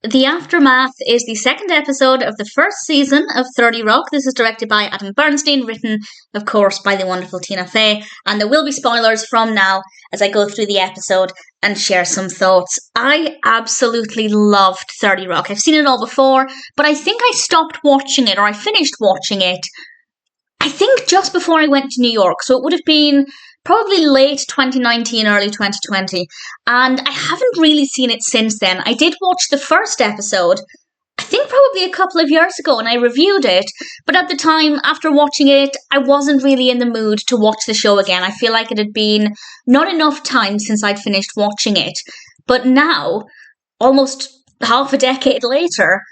The Aftermath is the second episode of the first season of 30 Rock. This is directed by Adam Bernstein, written, of course, by the wonderful Tina Fey. And there will be spoilers from now as I go through the episode and share some thoughts. I absolutely loved 30 Rock. I've seen it all before, but I think I stopped watching it, or I finished watching it, I think just before I went to New York. So it would have been probably late 2019, early 2020. And I haven't really seen it since then. I did watch the first episode, I think probably a couple of years ago, and I reviewed it. But at the time, after watching it, I wasn't really in the mood to watch the show again. I feel like it had been not enough time since I'd finished watching it. But now, almost half a decade later,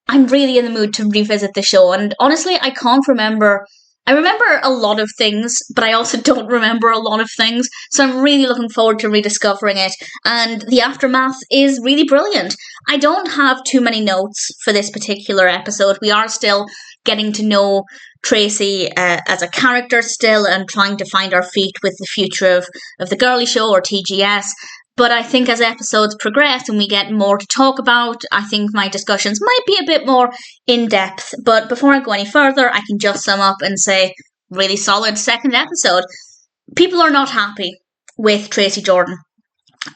I'm really in the mood to revisit the show. And honestly, I can't remember. I remember a lot of things, but I also don't remember a lot of things, so I'm really looking forward to rediscovering it, and The Aftermath is really brilliant. I don't have too many notes for this particular episode. We are still getting to know Tracy as a character still, and trying to find our feet with the future of the Girly Show, or TGS. But I think as episodes progress and we get more to talk about, I think my discussions might be a bit more in-depth. But before I go any further, I can just sum up and say, really solid second episode. People are not happy with Tracy Jordan.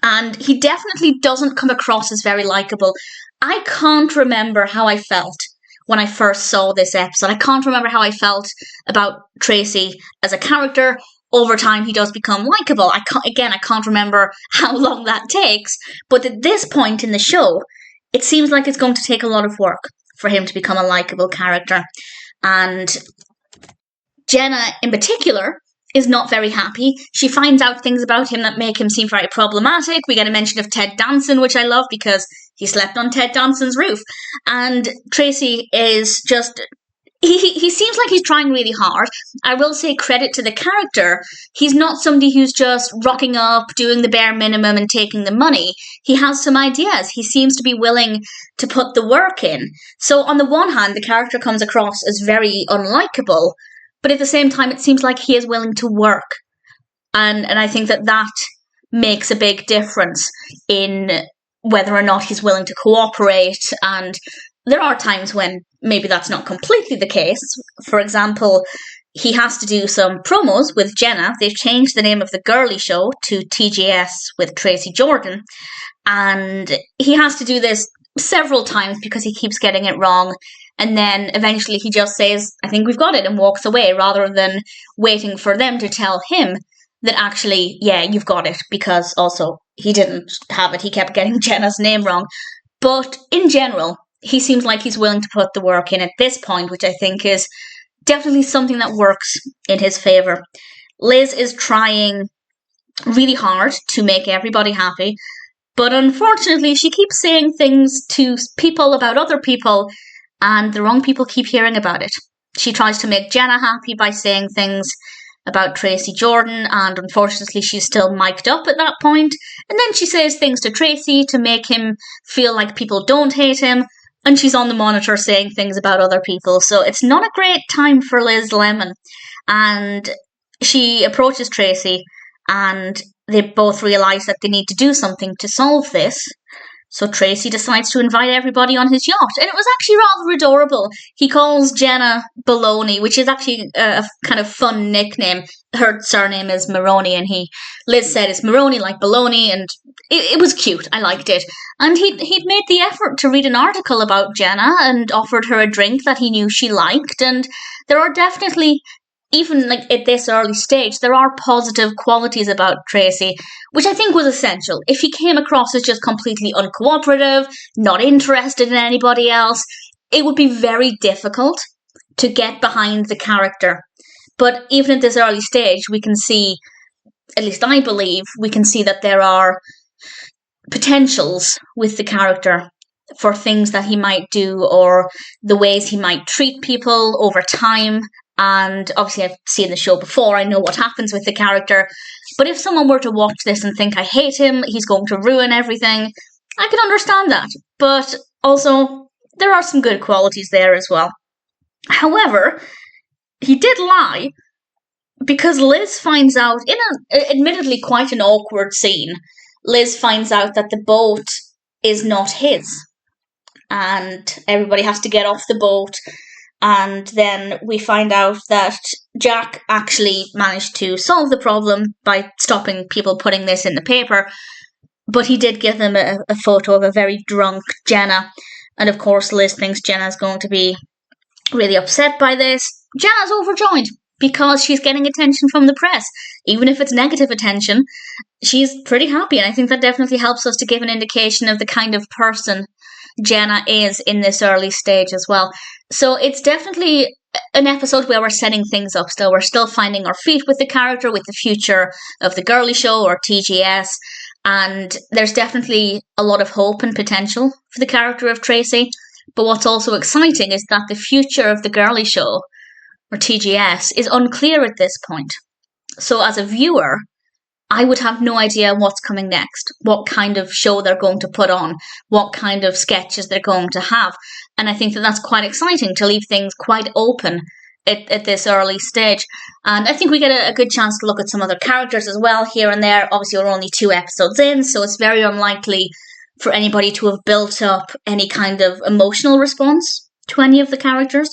And he definitely doesn't come across as very likeable. I can't remember how I felt when I first saw this episode. I can't remember how I felt about Tracy as a character. Over time, he does become likeable. I can't remember how long that takes. But at this point in the show, it seems like it's going to take a lot of work for him to become a likeable character. And Jenna, in particular, is not very happy. She finds out things about him that make him seem very problematic. We get a mention of Ted Danson, which I love because he slept on Ted Danson's roof. And Tracy is just... He seems like he's trying really hard. I will say credit to the character. He's not somebody who's just rocking up, doing the bare minimum and taking the money. He has some ideas. He seems to be willing to put the work in. So on the one hand, the character comes across as very unlikable, but at the same time, it seems like he is willing to work. And I think that makes a big difference in whether or not he's willing to cooperate. And there are times when maybe that's not completely the case. For example, he has to do some promos with Jenna. They've changed the name of the Girly Show to TGS with Tracy Jordan. And he has to do this several times because he keeps getting it wrong. And then eventually he just says, I think we've got it, and walks away, rather than waiting for them to tell him that actually, yeah, you've got it, because also he didn't have it. He kept getting Jenna's name wrong. But in general, he seems like he's willing to put the work in at this point, which I think is definitely something that works in his favour. Liz is trying really hard to make everybody happy, but unfortunately she keeps saying things to people about other people, and the wrong people keep hearing about it. She tries to make Jenna happy by saying things about Tracy Jordan, and unfortunately she's still mic'd up at that point. And then she says things to Tracy to make him feel like people don't hate him, and she's on the monitor saying things about other people. So it's not a great time for Liz Lemon. And she approaches Tracy, and they both realise that they need to do something to solve this. So Tracy decides to invite everybody on his yacht. And it was actually rather adorable. He calls Jenna Baloney, which is actually a kind of fun nickname. Her surname is Maroney, and Liz said it's Maroney like baloney, and it was cute. I liked it. And he'd made the effort to read an article about Jenna and offered her a drink that he knew she liked. And there are definitely, even like at this early stage, there are positive qualities about Tracy, which I think was essential. If he came across as just completely uncooperative, not interested in anybody else, it would be very difficult to get behind the character. But even at this early stage, we can see, at least I believe, we can see that there are potentials with the character for things that he might do, or the ways he might treat people over time. And obviously I've seen the show before, I know what happens with the character. But if someone were to watch this and think, I hate him, he's going to ruin everything, I can understand that. But also, there are some good qualities there as well. However, he did lie, because Liz finds out, in admittedly quite an awkward scene, Liz finds out that the boat is not his. and everybody has to get off the boat. And then we find out that Jack actually managed to solve the problem by stopping people putting this in the paper. But he did give them a photo of a very drunk Jenna. And of course, Liz thinks Jenna's going to be really upset by this. Jenna's overjoyed because she's getting attention from the press. Even if it's negative attention, she's pretty happy. And I think that definitely helps us to give an indication of the kind of person Jenna is in this early stage as well. So it's definitely an episode where we're setting things up still. We're still finding our feet with the character, with the future of the girly show or TGS. And there's definitely a lot of hope and potential for the character of Tracy. But what's also exciting is that the future of the girly show, or TGS, is unclear at this point. So as a viewer, I would have no idea what's coming next, what kind of show they're going to put on, what kind of sketches they're going to have. And I think that that's quite exciting to leave things quite open at this early stage. And I think we get a good chance to look at some other characters as well here and there. Obviously, we're only 2 episodes in, so it's very unlikely for anybody to have built up any kind of emotional response to any of the characters.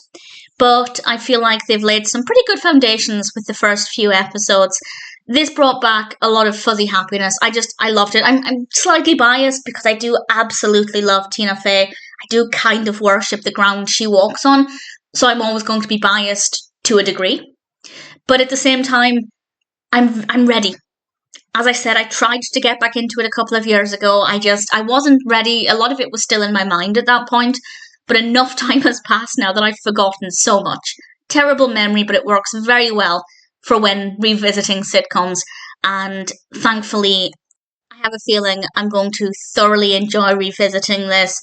But I feel like they've laid some pretty good foundations with the first few episodes. This brought back a lot of fuzzy happiness. I loved it. I'm slightly biased because I do absolutely love Tina Fey. I do kind of worship the ground she walks on, so I'm always going to be biased to a degree. But at the same time, I'm ready. As I said, I tried to get back into it a couple of years ago. I wasn't ready. A lot of it was still in my mind at that point, but enough time has passed now that I've forgotten so much. Terrible memory, but it works very well for when revisiting sitcoms, and thankfully I have a feeling I'm going to thoroughly enjoy revisiting this.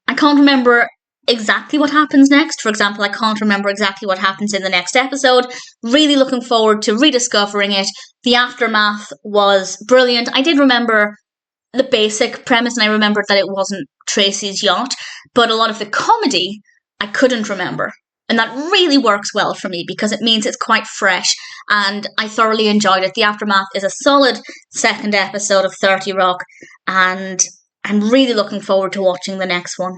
I can't remember exactly what happens next. For example, I can't remember exactly what happens in the next episode. Really looking forward to rediscovering it. The aftermath was brilliant. I did remember the basic premise, and I remembered that it wasn't Tracy's yacht, but a lot of the comedy I couldn't remember. And that really works well for me because it means it's quite fresh, and I thoroughly enjoyed it. The Aftermath is a solid second episode of 30 Rock, and I'm really looking forward to watching the next one.